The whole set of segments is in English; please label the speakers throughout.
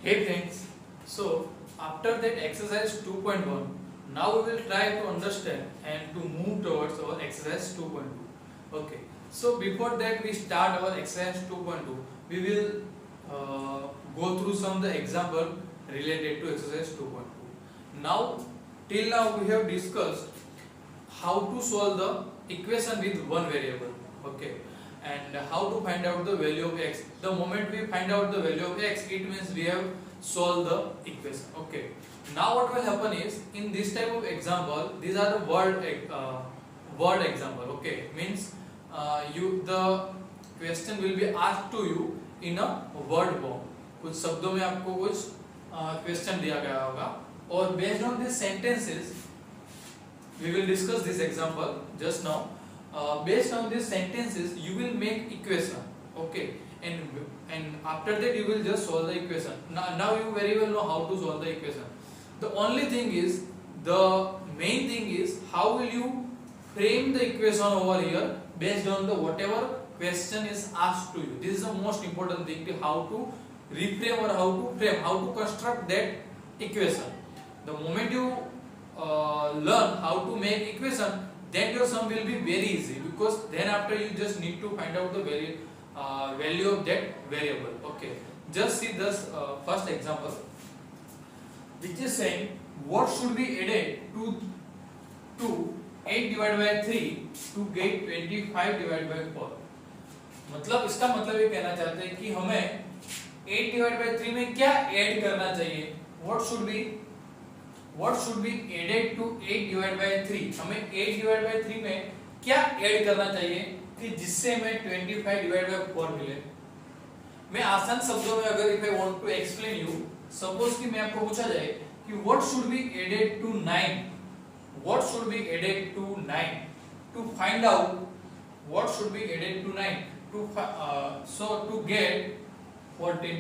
Speaker 1: Hey friends, so after that exercise 2.1, now we will try to understand and to move towards our exercise 2.2. Okay, so before that we start our exercise 2.2, we will go through some of the example related to exercise 2.2. Now, till now we have discussed how to solve the equation with one variable. Okay, and how to find out the value of x. The moment we find out the value of x, it means we have solved the equation. Okay, now what will happen is, in this type of example, these are the word example. Okay, means the question will be asked to you in a word form. कुछ शब्दों में आपको कुछ question दिया गया होगा, और based on these sentences we will discuss this example just now. Based on these sentences you will make equation. Okay, and after that you will just solve the equation. Now you very well know how to solve the equation. The only thing is, the main thing is, how will you frame the equation over here based on the whatever question is asked to you. This is the most important thing, how to reframe or how to frame, how to construct that equation. The moment you learn how to make equation, then your sum will be very easy, because then after you just need to find out the value of that variable. Okay, just see this first example, which is saying what should be added to 8 divided by 3 to get 25 divided by 4. मतलब इसका मतलब ये कहना चाहते हैं कि हमें 8 divided by 3 में क्या ऐड करना चाहिए. What should be added to 8 divided by 3. हमें 8 divided by 3 में क्या ऐड करना चाहिए कि जिससे हमें 25 divided by 4 मिले. मैं आसान शब्दों में अगर if I want to explain you, suppose कि मैं आपको पूछा जाए कि what should be added to 9. What should be added to 9? To find out what should be added to 9 to get 14.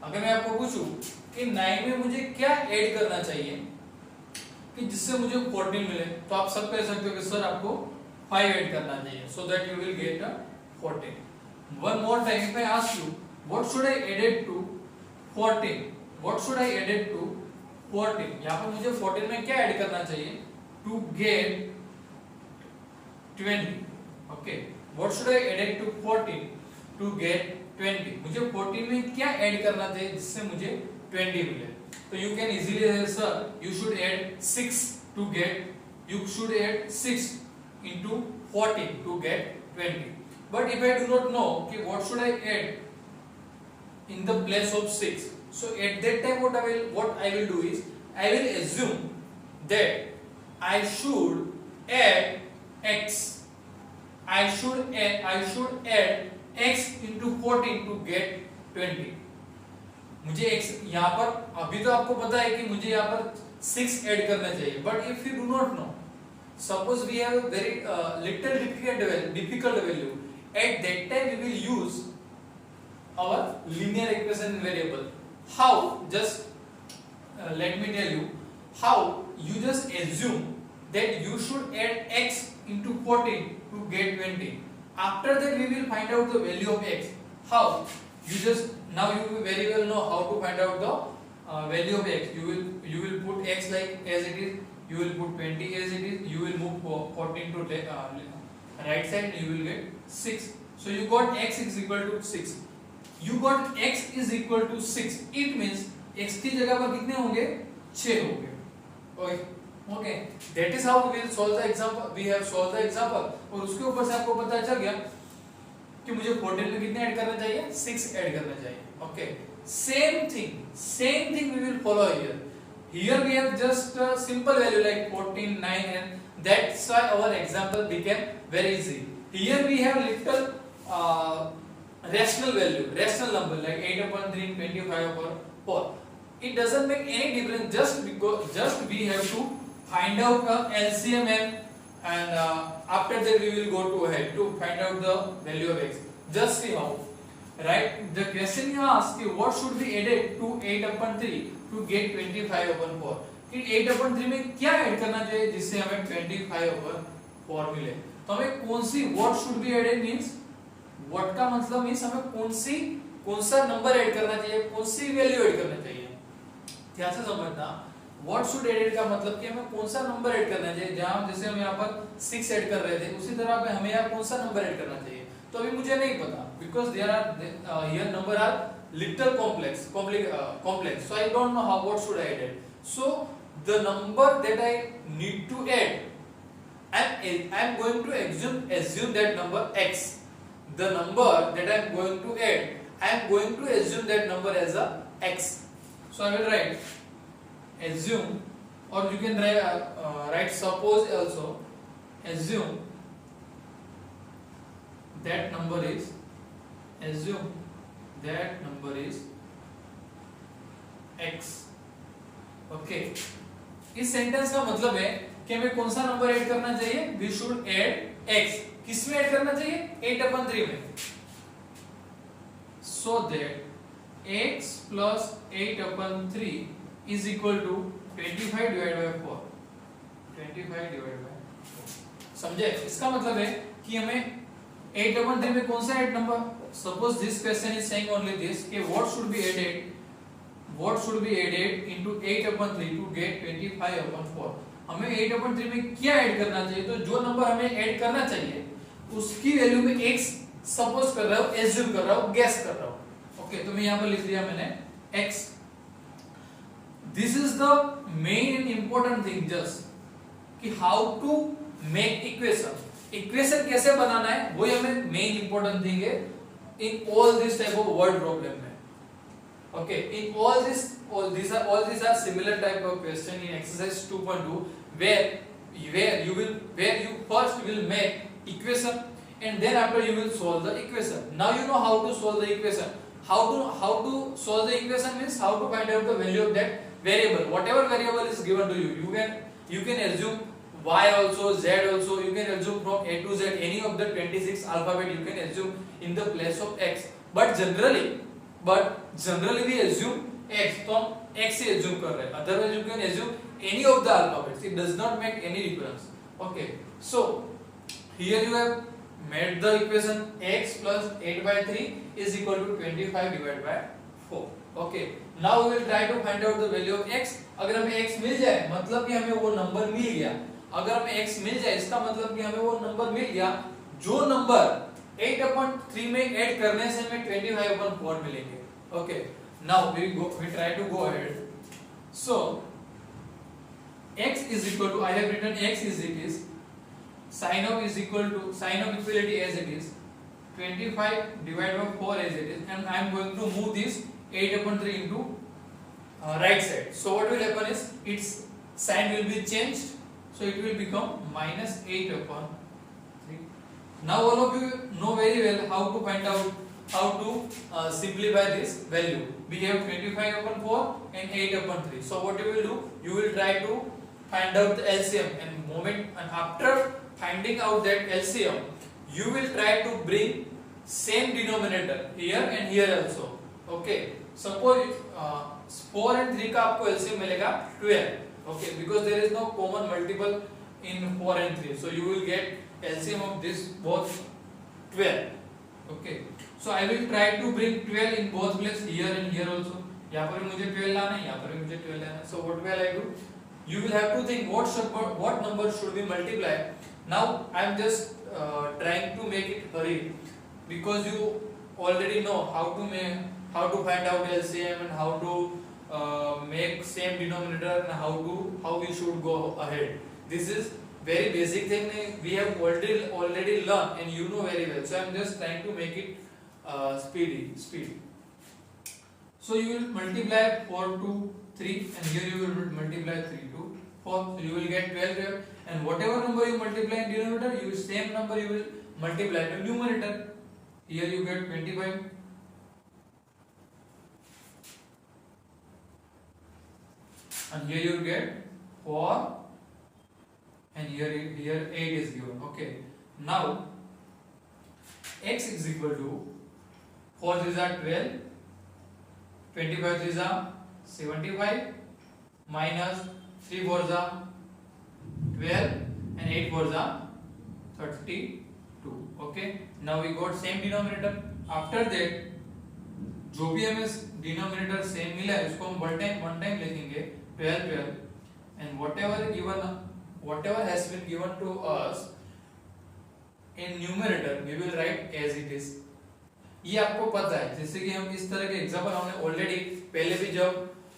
Speaker 1: अगर मैं आपको पूछूं कि 9 में मुझे क्या ऐड करना चाहिए कि जिससे मुझे 14 मिले, तो आप सब कह सकते हो कि सर आपको 5 ऐड करना चाहिए, so that you will get a 14. One more time, if I ask you what should I add to 14, what should I add to 14, यहाँ पर मुझे 14 में क्या ऐड करना चाहिए to get 20. Okay, what should I add to 14 to get 20? मुझे 14 में क्या ऐड करना चाहिए जिससे मुझे 20 मिले. तो you can easily say, sir, you should add 6 to get, you should add 6 into 14 to get 20. But if I do not know कि what should I add in the place of 6, so at that time what I will do is, I will assume that I should add x. I should add x into 14 to get 20. मुझे x यहाँ पर, अभी तो आपको पता है कि मुझे यहाँ पर 6 ऐड करना चाहिए, but if you do not know, suppose we have a very little difficult value, at that time we will use our linear equation variable. How? Just let me tell you how. You just assume that you should add x into 14 to get 20. After that we will find out the value of x. How? Now you very well know how to find out the value of x. You will put x like as it is, you will put 20 as it is, you will move 14 to right side, and you will get 6. So you got x is equal to 6. You got x is equal to 6. It means x की जगह पर कितने होंगे? 6 होंगे. Okay, that is how we will solve the example. We have solved the example, और उसके ऊपर से आपको पता चल गया कि मुझे 14 में कितने ऐड करना चाहिए? 6 ऐड करना चाहिए. Okay, same thing we will follow here. Here we have just a simple value like 14, 9, and that's why our example became very easy. Here we have little rational number like 8 upon 3, 25 upon 4. It doesn't make any difference, just we have to find out LCM, and after that we will go to ahead to find out the value of x. Just see how. Right, the question you ask is what should be added to 8 upon 3 to get 25 upon 4. कि 8 upon 3 में क्या add करना चाहिए जिससे हमें 25 upon 4 मिले. तो हमें कौन सी what should be added means, what का मतलब means हमें कौन सी कौन सा नंबर ऐड करना चाहिए, कौन सी वैल्यू ऐड करना चाहिए, ध्यान से समझना। व्हाट शुड ऐड का मतलब कि हमें कौन सा नंबर ऐड करना चाहिए। जहां जैसे हम यहाँ पर 6 ऐड कर रहे थे, उसी तरह पे हमें यहाँ कौन सा नंबर ऐड करना चाहिए, तो अभी मुझे नहीं पता, because there are here number are little complex, so I don't know how what should I add. So the number that I need to add, I'm going to assume that number x. The number that I'm going to add, I'm going to assume that number as a x. So I will write assume, or you can write suppose also. Assume that number is x. Okay, इस sentence का मतलब है कि हमें कौन सा number add करना चाहिए, वी शुड ऐड x. किस में ऐड करना चाहिए, 8/3 में. So that x plus 8/3 is equal to 25 divided by 4. 25 divided by 4. समझे? इसका मतलब है कि हमें 8/3 में कौन सा add number, suppose this question is saying only this कि what should be added into 8/3 to get 25/4. हमें 8/3 में क्या ऐड करना चाहिए, तो जो नंबर हमें ऐड करना चाहिए उसकी वैल्यू में x सपोज कर रहा हूं, एज्यूम कर रहा हूं, गेस कर रहा हूं. ओके, तो मैं यहां पर लिख दिया मैंने x. This is the main and important thing just कि हाउ टू मेक इक्वेशन कैसे बनाना है, वही हमें मेन इंपॉर्टेंट थिंग है in all this type of word problem में. Okay, in all these are similar type of question in exercise 2.2 where you first will make equation and then after you will solve the equation. Now you know how to solve the equation. How to solve the equation means how to find out the value of that variable. Whatever variable is given to you, you can assume y also, z also. You can assume from a to z any of the 26 alphabet you can assume in the place of x. But generally we assume x, तो हम x से assume कर रहे हैं. Otherwise you can assume any of the alphabets. It does not make any difference. Okay, so here you have made the equation x plus 8/3 is equal to 25 divided by 4. Okay, now we will try to find out the value of x. अगर हमें x मिल जाए मतलब कि हमें वो number मिल गया. अगर हमें x मिल जाए इसका मतलब कि हमें वो नंबर मिल गया जो नंबर 8/3 में ऐड करने से हमें 25/4 मिलेंगे. Okay, now we try to go ahead. So x is equal to, I have written x is it is sin of equality as it is 25 divided by 4 as it is, and I am going to move this 8/3 into right side. So what will happen is its sign will be changed, so it will become minus 8/3. Now all of you know very well how to find out, how to simplify this value. We have 25/4 and 8/3. So what you will do, you will try to find out the LCM, and after finding out that LCM you will try to bring same denominator here and here also. Okay, suppose 4 and 3 का आपको LCM मिलेगा 12. Okay, because there is no common multiple in 4 and 3, so you will get LCM of this both 12. Okay, so I will try to bring 12 in both places, here and here also. यहाँ पर मुझे 12 लाना है, यहाँ पर मुझे 12 लाना है. So what will I do? You will have to think what number should we multiply. Now I am just trying to make it hurry because you already know how to find out LCM and how to make same denominator and how we should go ahead. This is very basic thing we have already learned and you know very well. So I am just trying to make it speedy. So you will multiply 4 to 3 and here you will multiply 3 to 4. So you will get 12 and whatever number you multiply in denominator, same number you will multiply in numerator. Here you get 25 and here you get 4 and here 8 is given. Okay, now x is equal to 4 3s are 12, 25 3s are 75 minus 3 4s are 12 and 8 4s are 32. Okay, now we got same denominator. After that जो भी हमें denominator same मिला है उसको हम one time लिखेंगे 12 and whatever has been given to us in numerator we will write as it is. ये आपको पता है, जैसे कि हम इस तरह के एग्जांपल हमने ऑलरेडी पहले भी जब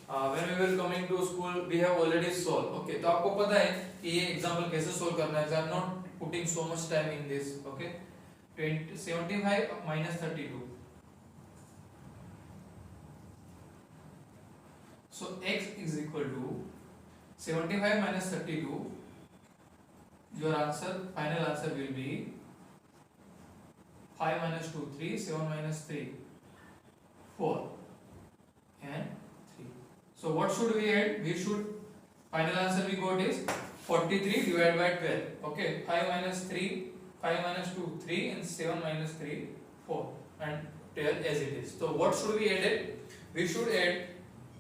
Speaker 1: when we were coming to school we have already solved. Okay, तो आपको पता है कि ये एग्जांपल कैसे सोल्व करना है. I am not putting so much time in this. Okay, 75 minus 32. So x is equal to 75 minus 32. Your answer, final answer will be 5 minus 2 3, 7 minus 3 4 and 3. So what should we add? We should, final answer we got is 43 divided by 12. Okay, 5 minus 3, 5 minus 2 3 and 7 minus 3 4 and 12 as it is. So what should we add? We should add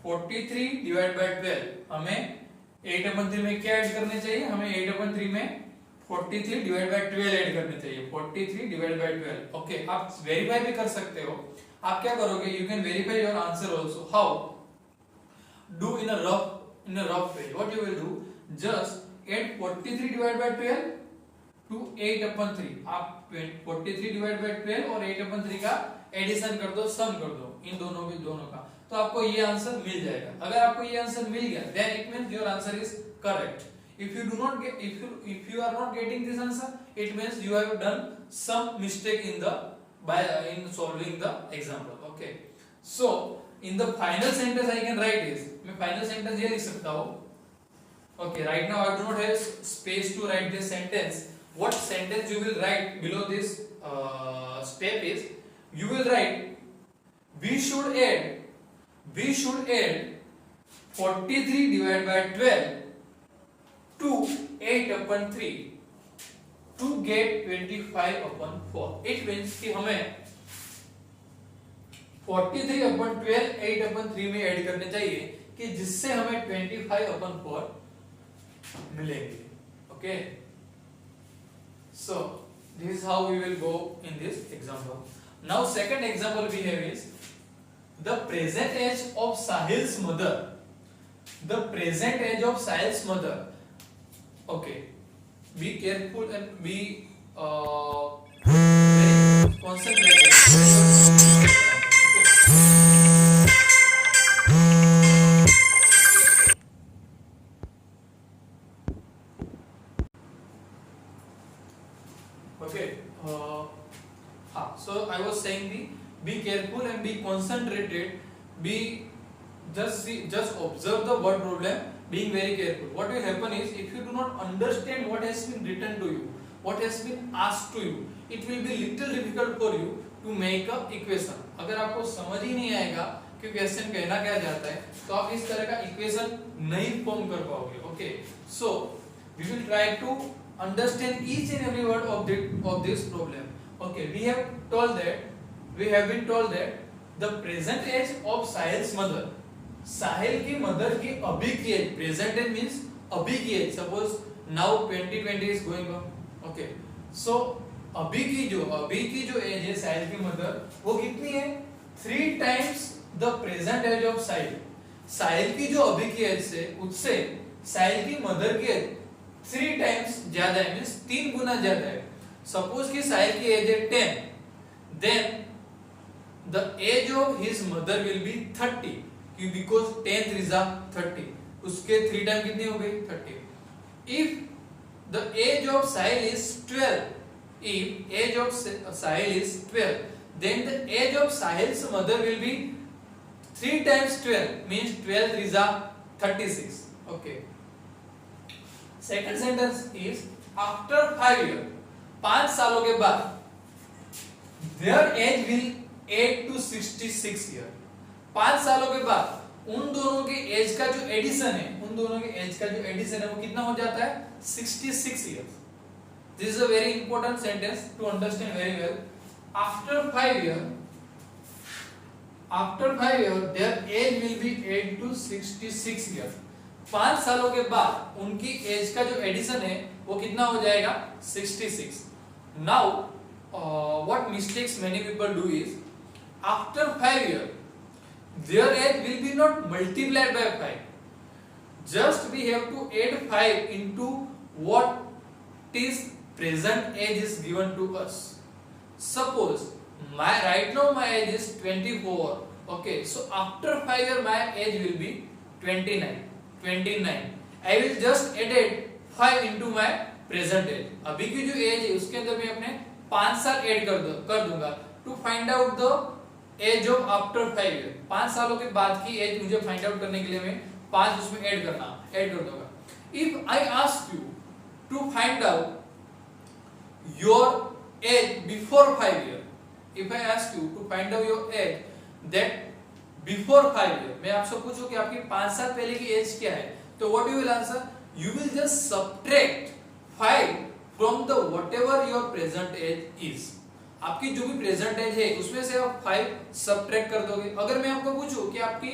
Speaker 1: 43 divided by 12. हमें 8/3 में क्या add करने चाहिए? हमें 8/3 में 43 divided by 12 add करने चाहिए. 43 divided by 12. Okay, आप वेरीफाई भी कर सकते हो. आप क्या करोगे? You can verify your answer also. How? Do in a rough way. What you will do? Just add 43 divided by 12 to 8/3. आप 43 divided by 12 और 8/3 का एडिशन कर दो, सम कर दो इन दोनों का, तो आपको ये आंसर मिल जाएगा. अगर आपको ये आंसर मिल गया then it means your answer is correct. If you do not get, if you are not getting this answer, it means you have done some mistake in solving the example. Okay, so in the final sentence I can write is, मैं final sentence ये लिख सकता हूँ. Okay, right now I do not have space to write this sentence. What sentence you will write below this step is, you will write we should add 43 divided by 12 to 8/3 to get 25/4. It means कि हमें 43/12 8/3 में add करने चाहिए कि जिससे हमें 25/4 मिलेंगे. Okay, so this is how we will go in this example. Now second example we have is the present age of Sahil's mother. The present age of Sahil's mother. Okay, be careful and be very concentrated. Okay. So I was saying be careful and be concentrated. Just observe the word problem, being very careful. What will happen is, if you do not understand what has been written to you, what has been asked to you, it will be little difficult for you to make a equation. अगर आपको समझ ही नहीं आएगा कि question कहना क्या चाहता है, तो आप इस तरह का इक्वेशन नहीं फॉर्म कर पाओगे. Okay, so we will try to understand each and every word of this problem. Okay, we have been told that the present age of Sahil's mother. साहिल की मदर की अभी की एज, प्रेजेंट एज मींस अभी की age. Suppose now 2020 is going on. Okay, so अभी की जो as है साहिल की मदर, वो कितनी है? 3 times the present age of Sahil. Sahil की जो अभी की एज से उससे साहिल की मदर की एज 3 टाइम्स ज्यादा है, मींस 3 गुना ज्यादा है. सपोज कि साहिल की एज है 10, then the age of his mother will be 30. Because 10 is 30, उसके 3 टाइम कितनी हो गई? 30. If the age of Sahil is 12, then the age of Sahil's mother will be 3 times 12, means 12 is 36. Okay. Second sentence is after 5 years, 5 सालों के बाद, their age will add to 66 years. 5 सालों के बाद उन दोनों के एज का जो एडिशन है, वो कितना हो जाता है? 66 years. This is a very important sentence to understand very well. After 5 years, their age will be add to 66 years. 5 सालों के बाद उनकी एज का जो एडिशन है वो कितना हो जाएगा? 66. Now what mistakes many people do is, after 5 years their age will be not multiplied by 5. Just we have to add 5 into what is present age is given to us. Suppose right now my age is 24. Okay, so after 5 years my age will be 29. I will just add 5 into my present age. अभी की जो as है उसके अंदर मैं अपने 5 साल add कर दूंगा to find out the age of after 5 year. 5 सालों के बाद की एज मुझे फाइंड आउट करने के लिए मैं 5 उसमें ऐड कर दूंगा. If I ask you to find out your age before 5 year, if I ask you to find out your age that before 5 year, मैं आपसे पूछूं कि आपकी 5 साल पहले की एज क्या है, तो what you will answer? You will just subtract 5 from the whatever your present age is. आपकी जो भी प्रेजेंट एज है उसमें से आप 5 सब्ट्रैक्ट कर दोगे. अगर मैं आपको पूछूं कि आपकी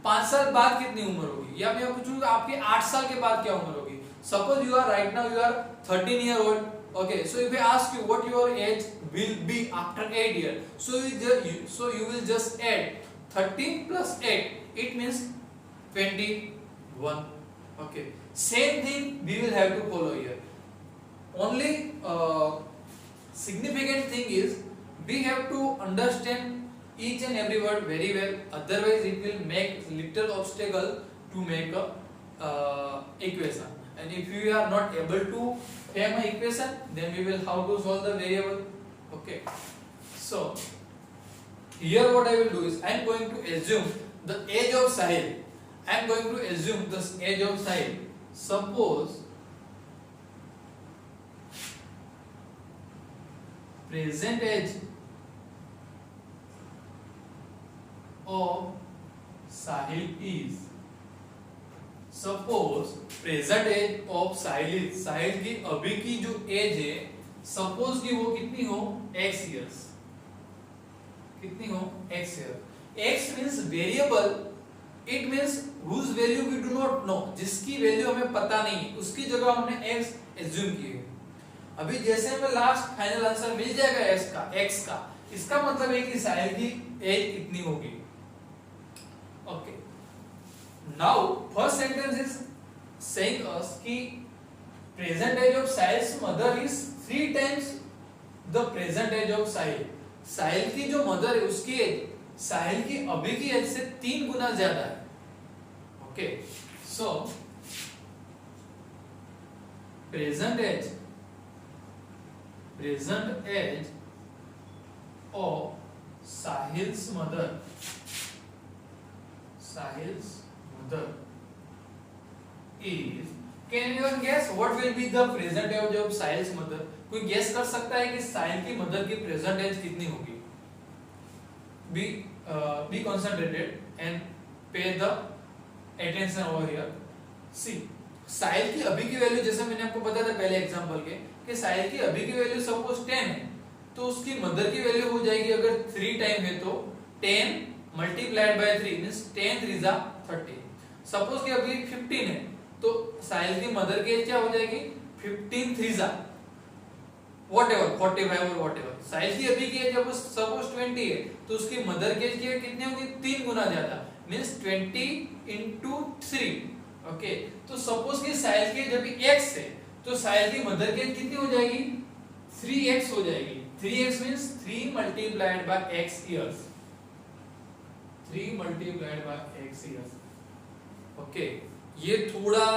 Speaker 1: 5 साल बाद कितनी उम्र होगी, या मैं पूछूं कि आपके 8 साल के बाद क्या उम्र होगी. Suppose you are right now you are 13 year old. Okay, so if I ask you what your age will be after 8 years, so you will just add 13 plus 8, it means 21. Okay, same thing we will have to follow here. Only significant thing is we have to understand each and every word very well, otherwise it will make little obstacle to make a equation. And if you are not able to frame an equation, then we will how to solve the variable. Okay, so here what I will do is I am going to assume the age of Sahil. I am going to assume the age of Sahil. Suppose present age of Sahil is, suppose present age of Sahil की अभी की जो as है suppose कि वो कितनी हो x years. कितनी हो x year. x means variable, it means whose value we do not know, जिसकी वैल्यू हमें पता नहीं है उसकी जगह हमने x एज्यूम की है. अभी जैसे हमें लास्ट फाइनल आंसर मिल जाएगा x का, इसका मतलब है कि साहिल की एज इतनी होगी. Okay, now first sentence is saying us कि present age of Sahil's mother is 3 times the present age of Sahil. साहिल की जो मदर है उसकी एज साहिल की अभी की एज से 3 गुना ज्यादा है. Okay, so present age of Sahil's mother is, can anyone guess what will be the present age of Sahil's mother? कोई गेस कर सकता है कि साहिल की मदर की प्रेजेंट एज कितनी होगी? Be concentrated and pay the attention over here. See, साहिल की अभी की वैल्यू जैसे मैंने आपको बताया था पहले एग्जांपल के कि साहिल की अभी की वैल्यू सपोज 10 है, तो उसकी मदर की वैल्यू हो जाएगी अगर 3 टाइम है तो 10 मल्टीप्लाइड बाय 3 मींस 10 3 जा 30. सपोज कि अभी 15 है तो साहिल की मदर की एज क्या हो जाएगी 15 3 जा व्हाटएवर 45 और व्हाटएवर. साहिल की अभी की एज जब सपोज 20 है तो उसकी मदर की एज कितनी होगी 3 गुना ज्यादा मींस 20 into 3. ओके, तो सपोज कि साहिल की जब x है तो साहिल की मदर की एज कितनी हो जाएगी 3x हो जाएगी. 3x means 3 multiplied by x years. 3 multiplied by x years. Okay, ये थोड़ा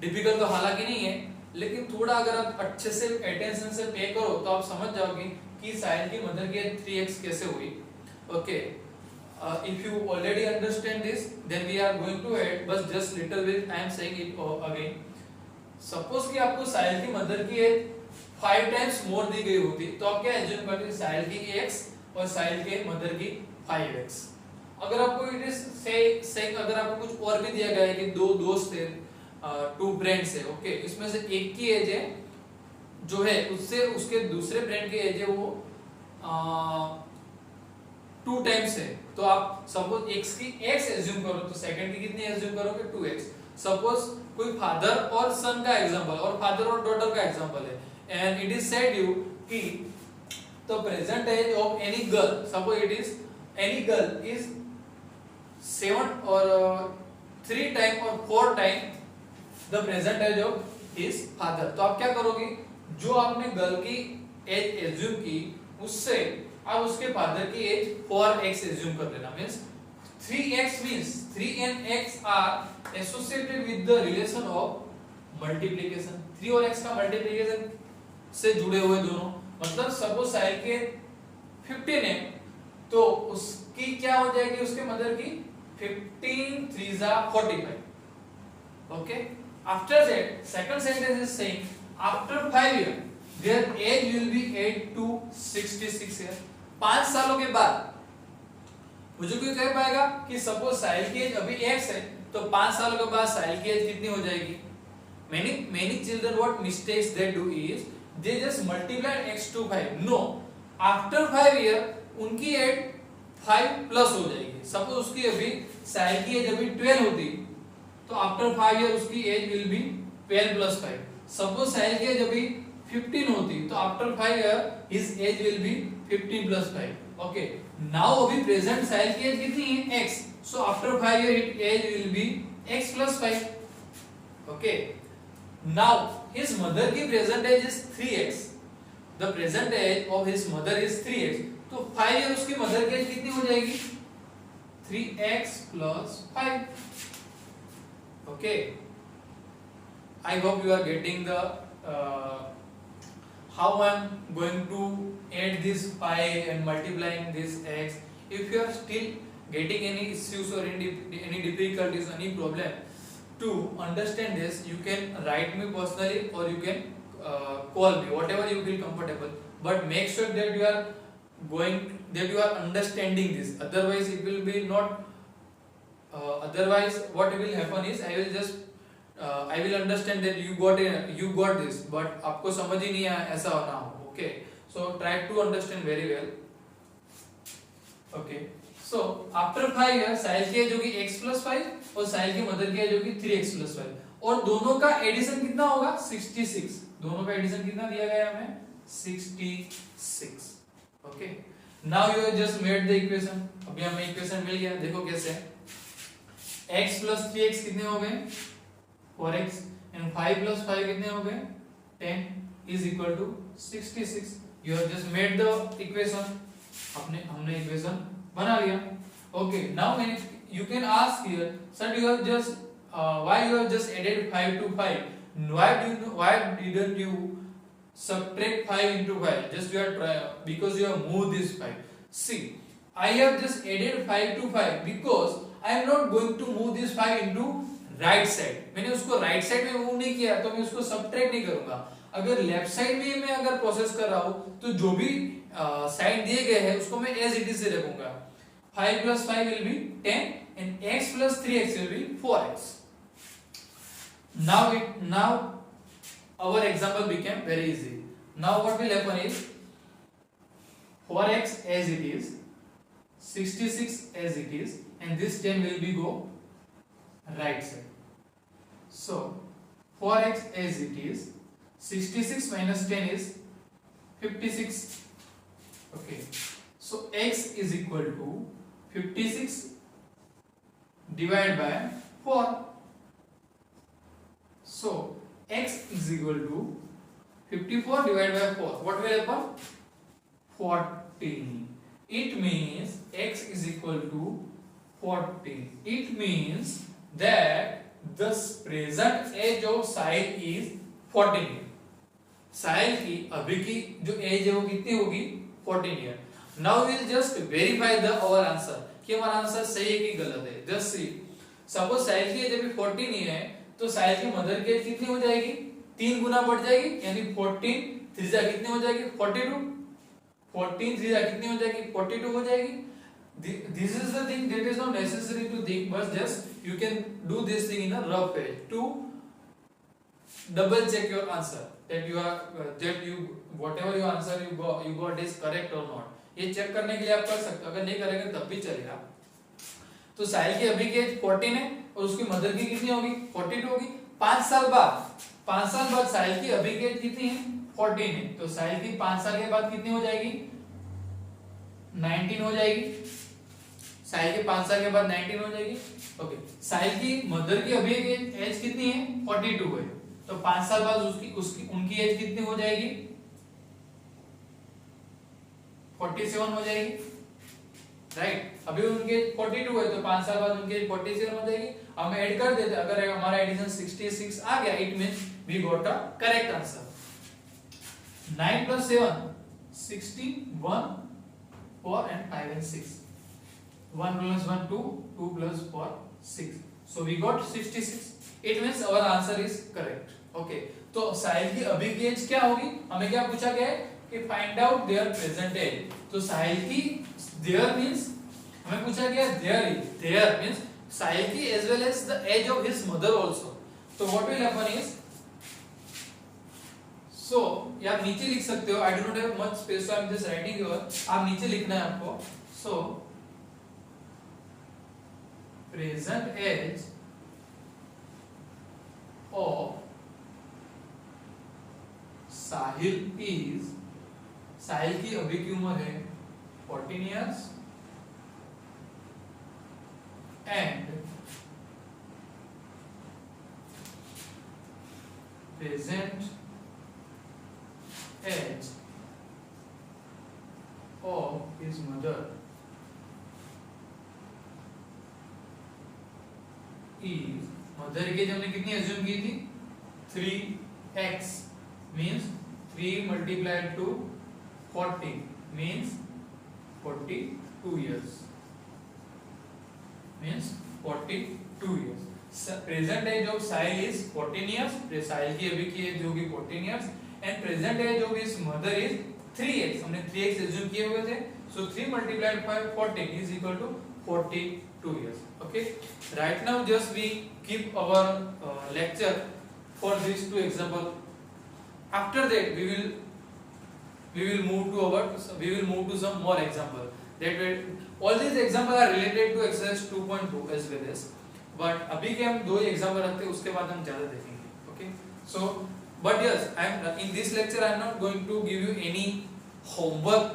Speaker 1: डिफिकल्ट तो हालांकि नहीं है, लेकिन थोड़ा अगर आप अच्छे से अटेंशन से पे करो तो आप समझ जाओगे कि साहिल की मदर की 3x कैसे हुई. Okay, if you already understand this then we are going to add बस just little bit I am saying it again. Suppose कि आपको साहिल की मदर की एज 5 टाइम्स मोर दी गई होती तो आप क्या एज्यूम करते साहिल की x और साहिल के मदर की 5x. अगर आपको इट इज से अगर आपको कुछ और भी दिया गया है कि 2 दोस्त है 2 फ्रेंड्स है. ओके, इसमें से एक की एज है जो है उससे उसके दूसरे फ्रेंड की एज है वो 2 टाइम्स है, तो आप सपोज x की x एज्यूम करो तो सेकंड की कितनी एज्यूम करोगे 2x. सपोज कोई फादर और सन का एग्जांपल और फादर और डॉटर का एग्जांपल है and it is said you कि the present age of any girl suppose it is any girl is 7 or 3 time और 4 time the present age of his father, तो आप क्या करोगे, जो आपने गर्ल की एज एज्यूम की उससे आप उसके फादर की एज 4x एज्यूम कर लेना। Means 3x means 3 and x are associated with the relation of multiplication। 3 और x का मल्टीप्लिकेशन से जुड़े हुए दोनों, मतलब सपोज साहिल के 15 है तो उसकी क्या हो जाएगी, उसके मदर की 15 3 जा 45। Okay, after that second sentence is saying after 5 years their age will be 8 to 66 years। 5 सालों के बाद मुझे कोई कह पाएगा कि सपोज साहिल की एज अभी x है तो 5 सालों के बाद साहिल की एज कितनी हो जाएगी। many children what mistakes they do is they just multiply x to 5। no, after 5 years उनकी एज 5 प्लस हो जाएगी। सपोज उसकी अभी साहिल की एज अभी 12 होती तो आफ्टर 5 years उसकी age will be 12 plus 5। Suppose Sahil की एज अभी 15 होती तो after 5 years his age will be 15 plus 5। Okay, now अभी प्रेजेंट साहिल की एज कितनी है x, so after 5 years his age will be x plus 5। Okay, now his mother की present age is 3x, the present age of his mother is 3x, तो 5 years उसकी mother की age कितनी हो जाएगी, 3x plus 5। Okay, I hope you are getting the how I am going to add this 5 and multiplying this x. If you are still getting any issues or any difficulties, any problem to understand this, you can write me personally or you can call me, whatever you feel comfortable, but make sure that you are understanding this, otherwise it will be not otherwise what will happen is I will understand that you got this, but आपको समझ ही नहीं आया, ऐसा होना हो। okay, so try to understand very well। okay, so after 5 years Sahil की age होगी x plus 5 और साहिल की मदर की एज होगी 3x plus 5 और दोनों का एडिशन कितना होगा 66। दोनों का एडिशन कितना दिया गया है हमें 66। Okay, now you have just made the equation. अभी हमें इक्वेशन मिल गया, देखो कैसे है, x plus 3x कितने हो गए 4x and 5 plus 5 कितने हो गए 10 is equal to 66। you have just made the equation, हमने इक्वेशन बना लिया। okay, now you can ask here, sir you have just why you have just added 5 to 5, why didn't you subtract 5 into 5, just you are because you have moved this 5। see, I have just added 5 to 5 because I am not going to move this 5 into right side, मैंने उसको right side में move नहीं किया तो मैं उसको subtract नहीं करूंगा। अगर लेफ्ट साइड में मैं अगर प्रोसेस कर रहा हूं तो जो भी साइन दिए गए हैं उसको मैं एज इट इज से रखूंगा। 5 plus 5 will be 10 and x plus 3x will be 4x। now our example became very easy। now what will happen is 4x as it is, 66 as it is, and this 10 will be go right side। so 4x as it is, 66 minus 10 is 56। okay, so x is equal to 56 divided by 4। so x is equal to 54 divided by 4, what will happen 14। it means x is equal to 14। it means that the present age of Sahil is 14 year। साहिल की अभी की जो as है वो कितनी होगी 14 year. Now we will just verify the our answer कि हमारा आंसर सही है कि गलत है। जस्ट सी, सपोज साहिल की एज अभी 14 ईयर है तो साहिल की मदर की एज कितनी हो जाएगी 3 गुना बढ़ जाएगी, यानी 14 3 जा कितनी हो जाएगी 42, 14 3 जा कितनी हो जाएगी 42 हो जाएगी। This is the thing that is not necessary to think, but just you can do this thing in a rough way to double check your answer that you are whatever your answer you got is correct or not। ये check करने के लिए आप कर सकते हो, अगर नहीं करेंगे तब भी चलेगा। तो साहिल की अभी की एज 14 है और उसकी मदर की कितनी होगी 42 होगी। 5 साल बाद साहिल की अभी की एज कितनी है 14 है, तो साहिल की 5 साल के बाद कितनी हो जाएगी 19 हो जाएगी। साहिल के 5 साल के बाद 19 हो जाएगी। ओके, साहिल की मदर की अभी एज कितनी है? 42 है, तो 5 साल बाद उसकी उसकी उनकी एज कितनी हो जाएगी? 47 हो जाएगी, राइट। अभी उनके 42 है, तो 5 साल बाद उनकी एज 47 हो जाएगी। अब हम ऐड कर देते, अगर हमारा एडिशन 66 आ गया, it means we got a correct answer. 9 plus 7 16, 1 4 and 5 and 6, 1 plus 1 2, 2 plus 4 6, so we got 66, it means our answer is correct। okay, तो साहिल की अभी की एज क्या होगी? हमें क्या पूछा गया है कि find out their present age. तो साहिल की देयर मींस हमें पूछा गया देयर मींस साहिल की as well as the age of his mother also. तो what will happen is, so ये आप नीचे लिख सकते हो, I do not have much space, so I am just writing your, आप नीचे लिखना है आपको। So present age of Sahil is, Sahil की अभी की उम्र है 14 years and present age of his mother is, mother की एज हमने कितनी एज्यूम की थी? 3x means 3 multiplied to 40 means 42 years, means 42 years। Present age of Sahil is 14 years, Sahil की अभी की एज होगी 14 years and present age of his mother is 3x, हमने 3x एज्यूम किए हुए थे, सो 3 multiplied by 14 is equal to 42 years। okay, right now just we keep our lecture for these two example, after that we will move to some more example, that will, all these examples are related to exercise 2.2 as well as, but अभी के हम दो example रखते हैं, उसके बाद हम ज्यादा देखेंगे। okay, so but yes, I am in this lecture I am not going to give you any homework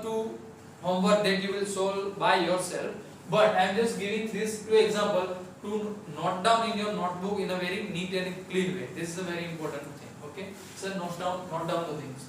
Speaker 1: that you will solve by yourself, but I am just giving this two example to note down in your notebook in a very neat and clean way. This is a very important thing। okay, so note down the things।